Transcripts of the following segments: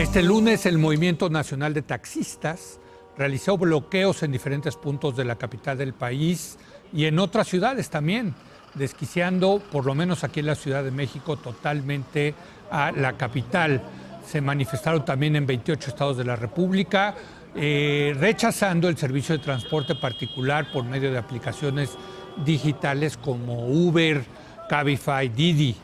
Este lunes el Movimiento Nacional de Taxistas realizó bloqueos en diferentes puntos de la capital del país y en otras ciudades también, desquiciando, por lo menos aquí en la Ciudad de México, totalmente a la capital. Se manifestaron también en 28 estados de la República, rechazando el servicio de transporte particular por medio de aplicaciones digitales como Uber, Cabify, Didi.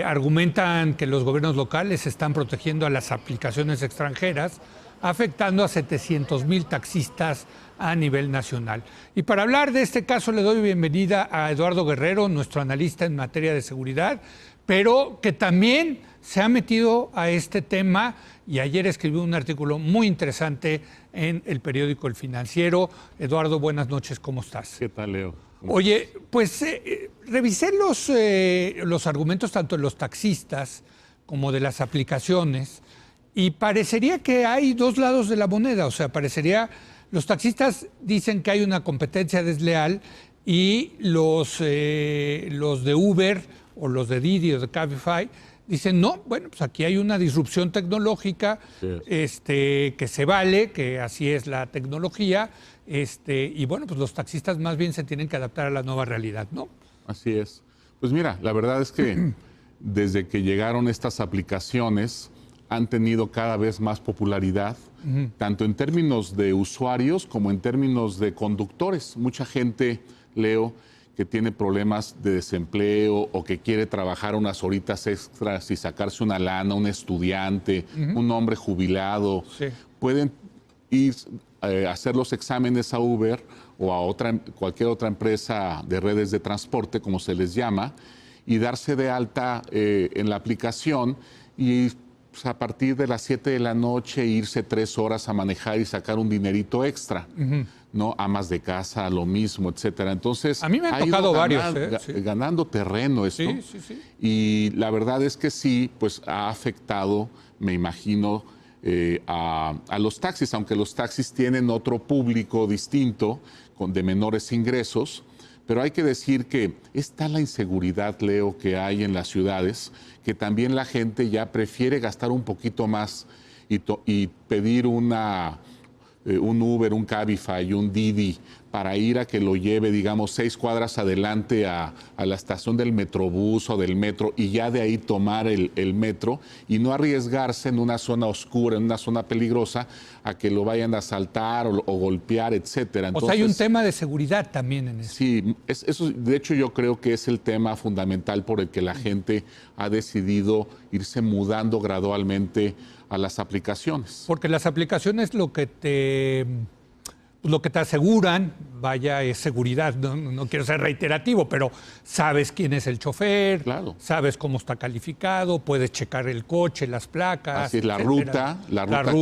Argumentan que los gobiernos locales están protegiendo a las aplicaciones extranjeras, afectando a 700,000 taxistas a nivel nacional. Y para hablar de este caso le doy bienvenida a Eduardo Guerrero, nuestro analista en materia de seguridad, pero que también se ha metido a este tema y ayer escribió un artículo muy interesante en el periódico El Financiero. Eduardo, buenas noches, ¿cómo estás? ¿Qué tal, Leo? Oye, pues revisé los argumentos tanto de los taxistas como de las aplicaciones y parecería que hay dos lados de la moneda. O sea, los taxistas dicen que hay una competencia desleal y los de Uber o los de Didi o de Cabify dicen, no, bueno, pues aquí hay una disrupción tecnológica que se vale, que así es la tecnología, y bueno, pues los taxistas más bien se tienen que adaptar a la nueva realidad, ¿no? Así es. Pues mira, la verdad es que desde que llegaron estas aplicaciones han tenido cada vez más popularidad, tanto en términos de usuarios como en términos de conductores. Mucha gente, Leo, que tiene problemas de desempleo o que quiere trabajar unas horitas extras y sacarse una lana, un estudiante, un hombre jubilado, pueden ir a hacer los exámenes a Uber o a cualquier otra empresa de redes de transporte, como se les llama, y darse de alta en la aplicación y pues, a partir de las 7 de la noche irse 3 horas a manejar y sacar un dinerito extra. ¿No? Amas de casa, lo mismo, etcétera. Entonces, a mí me han tocado varios. Ganando terreno esto. Sí. Y la verdad es que sí, pues ha afectado, me imagino, a los taxis, aunque los taxis tienen otro público distinto, de menores ingresos. Pero hay que decir que está la inseguridad, Leo, que hay en las ciudades, que también la gente ya prefiere gastar un poquito más y pedir un Uber, un Cabify, un Didi, para ir a que lo lleve, digamos, 6 cuadras adelante a la estación del Metrobús o del metro y ya de ahí tomar el metro y no arriesgarse en una zona oscura, en una zona peligrosa, a que lo vayan a asaltar o golpear, etcétera. Entonces, hay un tema de seguridad también en eso. Sí, eso, de hecho yo creo que es el tema fundamental por el que la gente ha decidido irse mudando gradualmente a las aplicaciones. Porque las aplicaciones lo que te aseguran, vaya, es seguridad. No quiero ser reiterativo, pero sabes quién es el chofer, claro, sabes cómo está calificado, puedes checar el coche, las placas. Así es, la ruta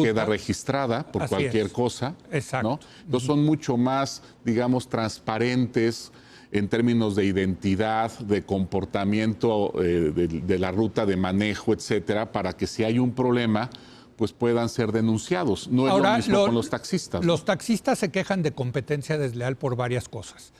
queda registrada por cualquier cosa. Exacto. ¿no? Entonces son mucho más, digamos, transparentes en términos de identidad, de comportamiento de la ruta de manejo, etcétera, para que si hay un problema, pues puedan ser denunciados. No Ahora, es lo mismo con los taxistas. Los taxistas se quejan de competencia desleal por varias cosas.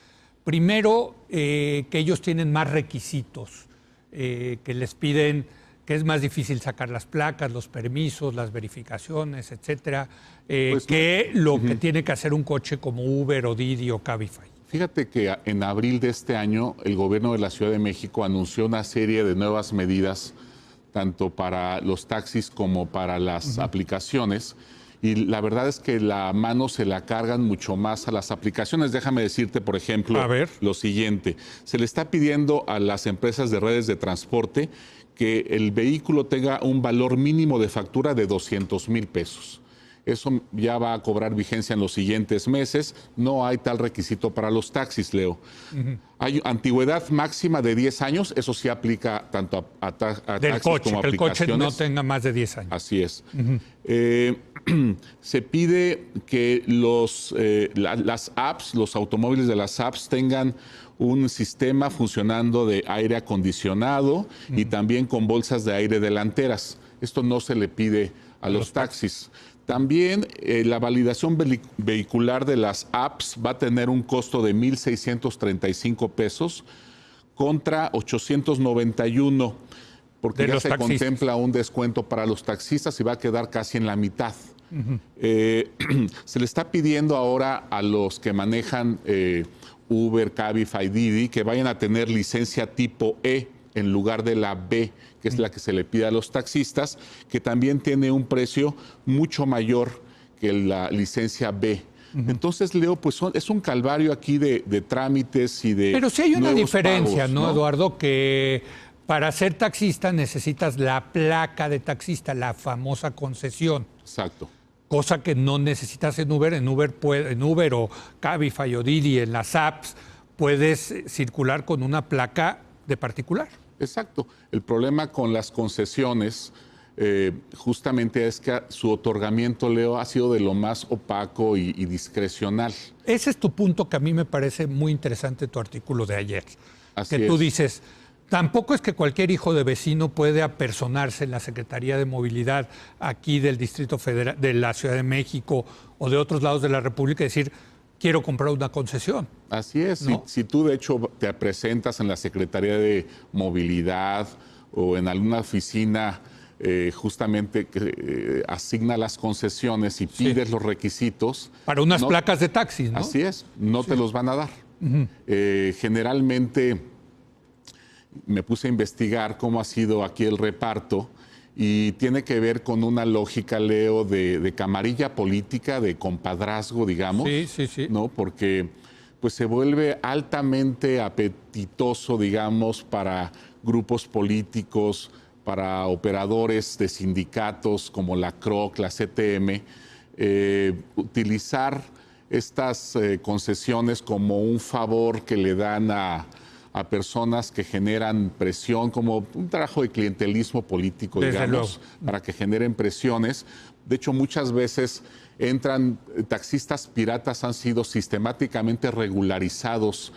Primero, que ellos tienen más requisitos, que les piden, que es más difícil sacar las placas, los permisos, las verificaciones, etcétera, que lo que tiene que hacer un coche como Uber o Didi o Cabify. Fíjate que en abril de este año el gobierno de la Ciudad de México anunció una serie de nuevas medidas tanto para los taxis como para las aplicaciones. Y la verdad es que la mano se la cargan mucho más a las aplicaciones. Déjame decirte, por ejemplo, lo siguiente. Se le está pidiendo a las empresas de redes de transporte que el vehículo tenga un valor mínimo de factura de 200,000 pesos. Eso ya va a cobrar vigencia en los siguientes meses. No hay tal requisito para los taxis, Leo. Hay antigüedad máxima de 10 años. Eso sí aplica tanto a taxis como a aplicaciones. Que el coche no tenga más de 10 años. Así es. Se pide que las apps, los automóviles de las apps tengan un sistema funcionando de aire acondicionado y también con bolsas de aire delanteras. Esto no se le pide a los taxis. También la validación vehicular de las apps va a tener un costo de 1,635 pesos contra 891 porque de ya los se taxistas. contempla un descuento para los taxistas y va a quedar casi en la mitad. Se le está pidiendo ahora a los que manejan Uber, Cabify, Didi que vayan a tener licencia tipo E en lugar de la B, que es la que se le pide a los taxistas, que también tiene un precio mucho mayor que la licencia B. Entonces, Leo, pues es un calvario aquí de trámites y de Pero sí hay una nuevos diferencia, pagos, ¿no, Eduardo? Que para ser taxista necesitas la placa de taxista, la famosa concesión. Exacto. Cosa que no necesitas en Uber. En Uber o Cabify o Didi, en las apps, puedes circular con una placa de particular. Exacto. El problema con las concesiones justamente es que su otorgamiento, Leo, ha sido de lo más opaco y discrecional. Ese es tu punto, que a mí me parece muy interesante, tu artículo de ayer. Así que tú es. dices, tampoco es que cualquier hijo de vecino puede apersonarse en la Secretaría de Movilidad aquí del Distrito Federal, de la Ciudad de México o de otros lados de la República y decir, quiero comprar una concesión. Así es. ¿No? Si tú, de hecho, te presentas en la Secretaría de Movilidad o en alguna oficina justamente que asigna las concesiones y pides los requisitos. Para unas placas de taxis, ¿no? Así es, no te los van a dar. Generalmente me puse a investigar cómo ha sido aquí el reparto y tiene que ver con una lógica, Leo, de camarilla política, de compadrazgo, digamos. Sí. ¿No? Porque pues se vuelve altamente apetitoso, digamos, para grupos políticos, para operadores de sindicatos como la CROC, la CTM, utilizar estas concesiones como un favor que le dan a personas que generan presión, como un trabajo de clientelismo político, digamos, para que generen presiones. De hecho, muchas veces entran taxistas piratas, han sido sistemáticamente regularizados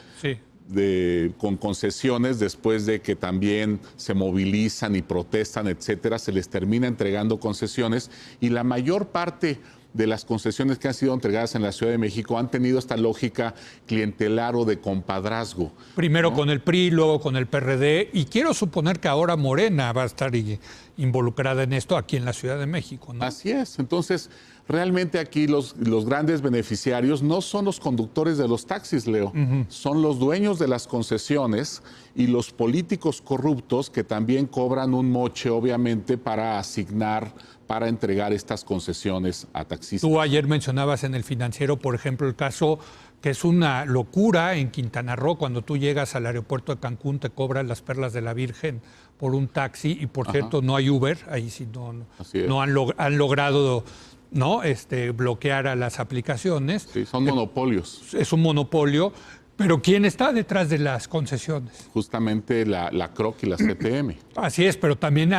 con concesiones después de que también se movilizan y protestan, etcétera. Se les termina entregando concesiones y la mayor parte de las concesiones que han sido entregadas en la Ciudad de México han tenido esta lógica clientelar o de compadrazgo. Primero, ¿no?, con el PRI, luego con el PRD, y quiero suponer que ahora Morena va a estar involucrada en esto aquí en la Ciudad de México, ¿no? Así es. Entonces, realmente aquí los grandes beneficiarios no son los conductores de los taxis, Leo, son los dueños de las concesiones y los políticos corruptos que también cobran un moche, obviamente, para asignar, para entregar estas concesiones a taxistas. Tú ayer mencionabas en El Financiero, por ejemplo, el caso que es una locura en Quintana Roo. Cuando tú llegas al aeropuerto de Cancún, te cobran las perlas de la Virgen por un taxi y, por cierto, no hay Uber. Ahí sí no han logrado, ¿no?, bloquear a las aplicaciones. Sí, son monopolios. Es un monopolio. Pero ¿quién está detrás de las concesiones? Justamente la CROC y la CTM. Así es, pero también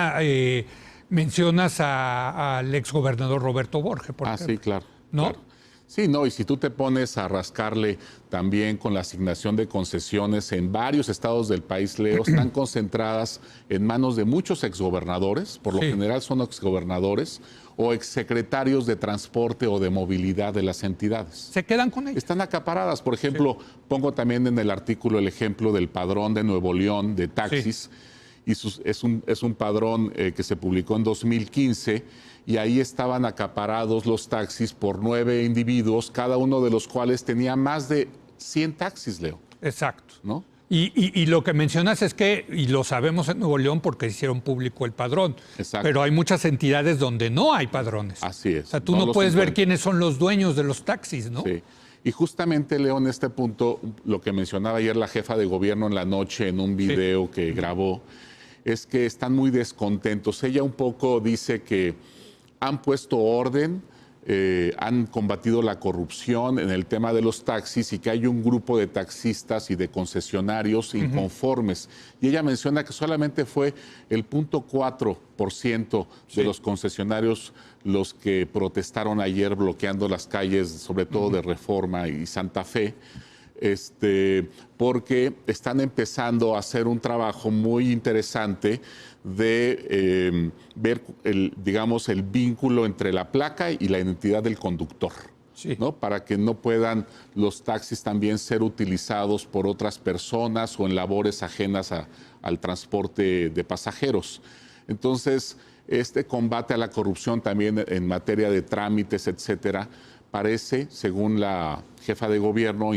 mencionas al exgobernador Roberto Borge, por ejemplo. Sí, claro. ¿No? Claro. Sí, no, y si tú te pones a rascarle también con la asignación de concesiones en varios estados del país, Leo, están concentradas en manos de muchos exgobernadores, por lo general son exgobernadores o exsecretarios de transporte o de movilidad de las entidades. ¿Se quedan con ellos? Están acaparadas. Por ejemplo, pongo también en el artículo el ejemplo del padrón de Nuevo León de taxis. Y es un padrón que se publicó en 2015 y ahí estaban acaparados los taxis por 9 individuos, cada uno de los cuales tenía más de 100 taxis, Leo. Exacto. ¿No? Y lo que mencionas es que, y lo sabemos en Nuevo León porque hicieron público el padrón, pero hay muchas entidades donde no hay padrones. Así es. O sea, tú no puedes ver quiénes son los dueños de los taxis, ¿no? Sí. Y justamente, Leo, en este punto, lo que mencionaba ayer la jefa de gobierno en la noche en un video que grabó, es que están muy descontentos. Ella un poco dice que han puesto orden, han combatido la corrupción en el tema de los taxis y que hay un grupo de taxistas y de concesionarios inconformes. Y ella menciona que solamente fue el 0.4% de los concesionarios los que protestaron ayer bloqueando las calles, sobre todo de Reforma y Santa Fe. Porque están empezando a hacer un trabajo muy interesante de ver, digamos, el vínculo entre la placa y la identidad del conductor, ¿no? Para que no puedan los taxis también ser utilizados por otras personas o en labores ajenas al transporte de pasajeros. Entonces, este combate a la corrupción también en materia de trámites, etcétera, parece, según la jefa de gobierno,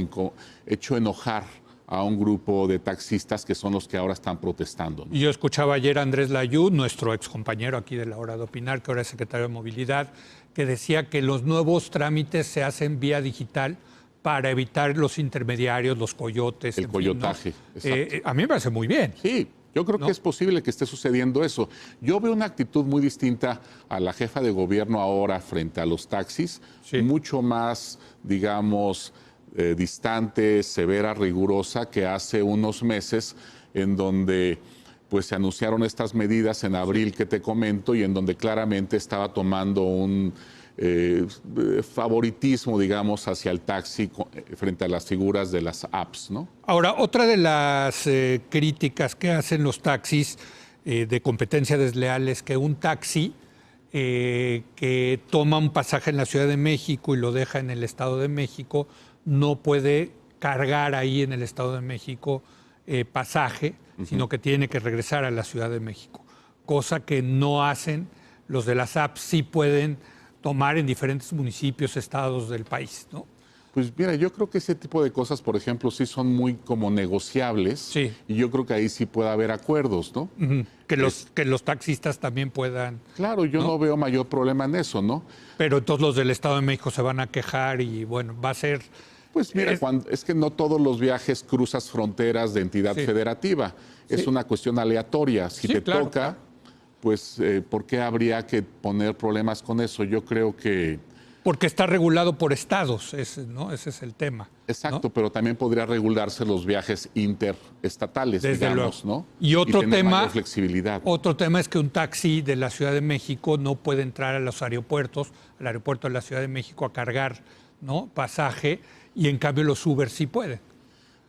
hecho enojar a un grupo de taxistas que son los que ahora están protestando, ¿no? Y yo escuchaba ayer a Andrés Layud, nuestro excompañero aquí de La Hora de Opinar, que ahora es secretario de Movilidad, que decía que los nuevos trámites se hacen vía digital para evitar los intermediarios, los coyotes. El coyotaje, exacto. A mí me parece muy bien. Sí, yo creo que es posible que esté sucediendo eso. Yo veo una actitud muy distinta a la jefa de gobierno ahora frente a los taxis, mucho más, digamos, distante, severa, rigurosa que hace unos meses, en donde pues se anunciaron estas medidas en abril que te comento y en donde claramente estaba tomando un favoritismo, digamos, hacia el taxi frente a las figuras de las apps, ¿no? Ahora, otra de las críticas que hacen los taxis de competencia desleal es que un taxi que toma un pasaje en la Ciudad de México y lo deja en el Estado de México no puede cargar ahí en el Estado de México pasaje, sino que tiene que regresar a la Ciudad de México, cosa que no hacen los de las apps, sí pueden tomar en diferentes municipios, estados del país, ¿no? Pues mira, yo creo que ese tipo de cosas, por ejemplo, sí son muy como negociables. Sí. Y yo creo que ahí sí puede haber acuerdos, ¿no? Que los taxistas también puedan. Claro, yo no veo mayor problema en eso, ¿no? Pero todos los del Estado de México se van a quejar y bueno, va a ser. Pues mira, es que no todos los viajes cruzas fronteras de entidad federativa. Es una cuestión aleatoria. Si te toca, pues ¿por qué habría que poner problemas con eso? Yo creo que... Porque está regulado por estados, ¿no? Ese es el tema. Exacto, ¿no? pero también podría regularse los viajes interestatales, Desde digamos, luego. ¿no? Y otro tener tema, mayor flexibilidad. Otro tema es que un taxi de la Ciudad de México no puede entrar a los aeropuertos, al aeropuerto de la Ciudad de México a cargar, ¿no?, pasaje, y en cambio los Uber sí pueden.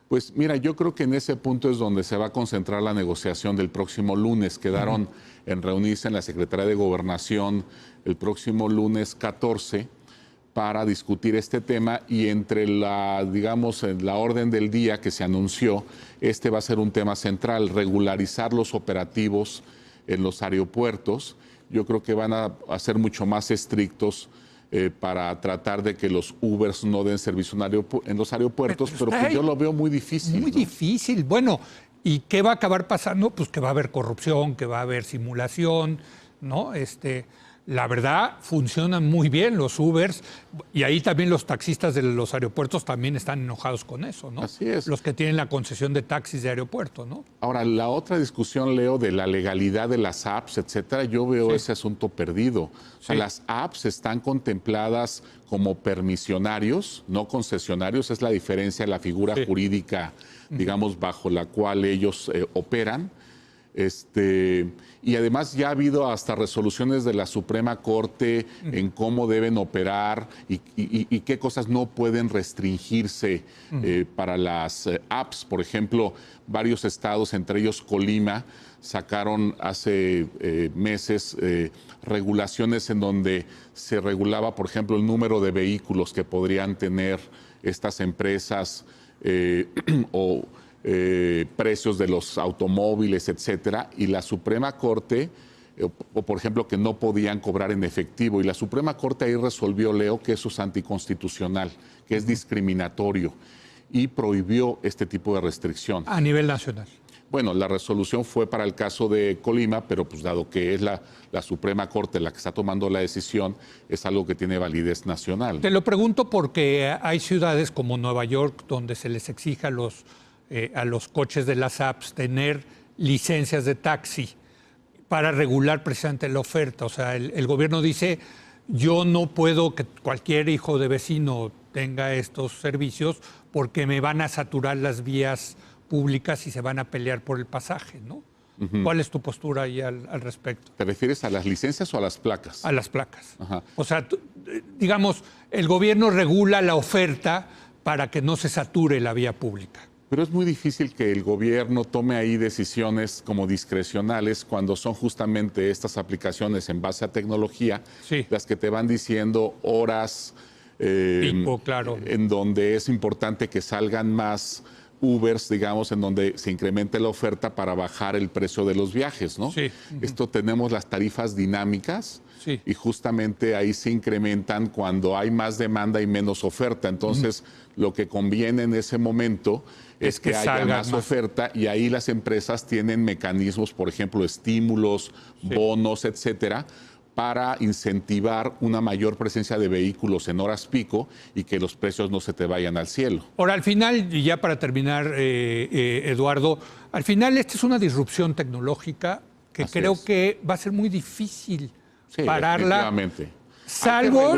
Pues mira, yo creo que en ese punto es donde se va a concentrar la negociación del próximo lunes. Quedaron en reunirse en la Secretaría de Gobernación el próximo lunes 14 para discutir este tema, y entre digamos, en la orden del día que se anunció, este va a ser un tema central, regularizar los operativos en los aeropuertos. Yo creo que van a ser mucho más estrictos para tratar de que los Ubers no den servicio en los aeropuertos, pero pues yo lo veo muy difícil. Muy difícil. Bueno, ¿y qué va a acabar pasando? Pues que va a haber corrupción, que va a haber simulación, ¿no? La verdad, funcionan muy bien los Ubers, y ahí también los taxistas de los aeropuertos también están enojados con eso, ¿no? Así es. Los que tienen la concesión de taxis de aeropuerto, ¿no? Ahora, la otra discusión, Leo, de la legalidad de las apps, etcétera, yo veo ese asunto perdido. O sea, las apps están contempladas como permisionarios, no concesionarios. Es la diferencia en la figura jurídica, digamos, bajo la cual ellos operan. Y además ya ha habido hasta resoluciones de la Suprema Corte en cómo deben operar y qué cosas no pueden restringirse para las apps. Por ejemplo, varios estados, entre ellos Colima, sacaron hace meses regulaciones en donde se regulaba, por ejemplo, el número de vehículos que podrían tener estas empresas precios de los automóviles, etcétera, y la Suprema Corte, o por ejemplo, que no podían cobrar en efectivo, y la Suprema Corte ahí resolvió, Leo, que eso es anticonstitucional, que es discriminatorio, y prohibió este tipo de restricción. A nivel nacional. Bueno, la resolución fue para el caso de Colima, pero pues dado que es la Suprema Corte la que está tomando la decisión, es algo que tiene validez nacional. Te lo pregunto porque hay ciudades como Nueva York donde se les exige a los coches de las apps tener licencias de taxi para regular precisamente la oferta. O sea, el gobierno dice, yo no puedo que cualquier hijo de vecino tenga estos servicios porque me van a saturar las vías públicas y se van a pelear por el pasaje, ¿no? ¿Cuál es tu postura ahí al respecto? ¿Te refieres a las licencias o a las placas? A las placas. O sea, digamos, el gobierno regula la oferta para que no se sature la vía pública. Pero es muy difícil que el gobierno tome ahí decisiones como discrecionales cuando son justamente estas aplicaciones en base a tecnología las que te van diciendo horas Pico, claro, en donde es importante que salgan más Ubers, digamos, en donde se incremente la oferta para bajar el precio de los viajes, ¿no? Sí. Esto tenemos las tarifas dinámicas Sí. y justamente ahí se incrementan cuando hay más demanda y menos oferta. Entonces, lo que conviene en ese momento es que haya más oferta y ahí las empresas tienen mecanismos, por ejemplo, estímulos, bonos, etcétera, para incentivar una mayor presencia de vehículos en horas pico y que los precios no se te vayan al cielo. Ahora, al final, y ya para terminar, Eduardo, al final esta es una disrupción tecnológica que creo que va a ser muy difícil pararla. Salvo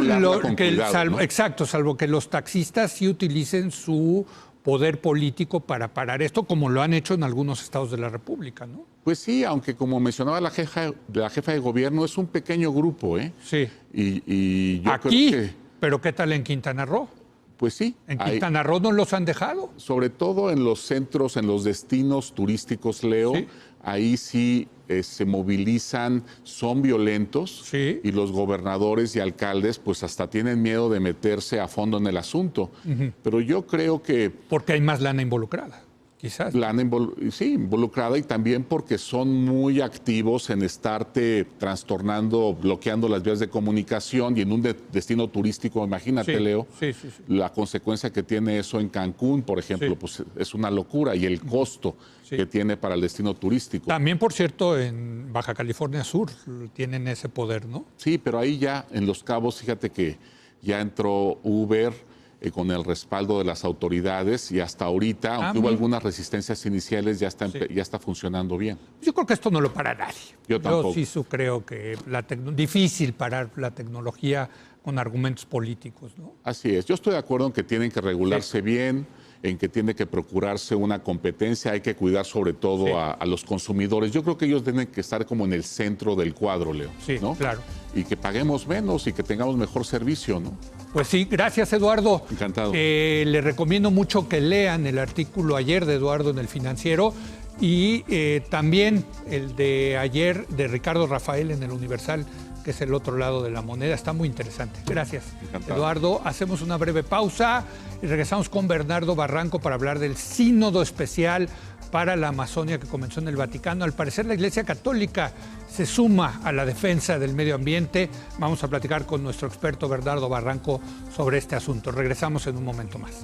salvo que los taxistas sí utilicen su poder político para parar esto, como lo han hecho en algunos estados de la República, ¿no? Pues sí, aunque como mencionaba la jefa de gobierno, es un pequeño grupo, ¿eh? Sí. Y yo aquí, creo que, pero ¿qué tal en Quintana Roo? pues sí. ¿En Quintana Roo no los han dejado? Sobre todo en los centros, en los destinos turísticos, Leo, ahí sí se movilizan, son violentos y los gobernadores y alcaldes pues hasta tienen miedo de meterse a fondo en el asunto. Pero yo creo que... Porque hay más lana involucrada. Quizás. Involucrada y también porque son muy activos en estarte trastornando, bloqueando las vías de comunicación y en un destino turístico, imagínate, Leo, la consecuencia que tiene eso en Cancún, por ejemplo, pues es una locura y el costo que tiene para el destino turístico. También, por cierto, en Baja California Sur tienen ese poder, ¿no? Sí, pero ahí ya en Los Cabos, fíjate que ya entró Uber, con el respaldo de las autoridades y hasta ahorita, aunque hubo algunas resistencias iniciales, ya está funcionando bien. Yo creo que esto no lo para nadie. Yo tampoco. Yo sí creo que difícil parar la tecnología con argumentos políticos, ¿no? Así es. Yo estoy de acuerdo en que tienen que regularse bien, en que tiene que procurarse una competencia, hay que cuidar sobre todo a los consumidores. Yo creo que ellos tienen que estar como en el centro del cuadro, Leo. Sí, ¿no? claro. Y que paguemos menos y que tengamos mejor servicio, ¿no? Pues sí, gracias, Eduardo. Encantado. Le recomiendo mucho que lean el artículo ayer de Eduardo en El Financiero y también el de ayer de Ricardo Rafael en El Universal, que es el otro lado de la moneda. Está muy interesante. Gracias, Encantado. Eduardo. Hacemos una breve pausa y regresamos con Bernardo Barranco para hablar del sínodo especial para la Amazonia que comenzó en el Vaticano. Al parecer la Iglesia Católica se suma a la defensa del medio ambiente. Vamos a platicar con nuestro experto Bernardo Barranco sobre este asunto. Regresamos en un momento más.